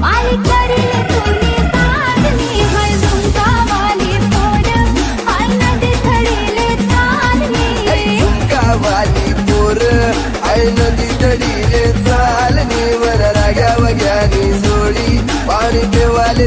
मालिक करीले तुनी साधनी हाय झुमकावाली पोर हाय नदी तडीले चालनी झुमकावाली पोर हाय नदी तडीले चालनी वर राग्या वग्यानी जोडी पाणी पेवाले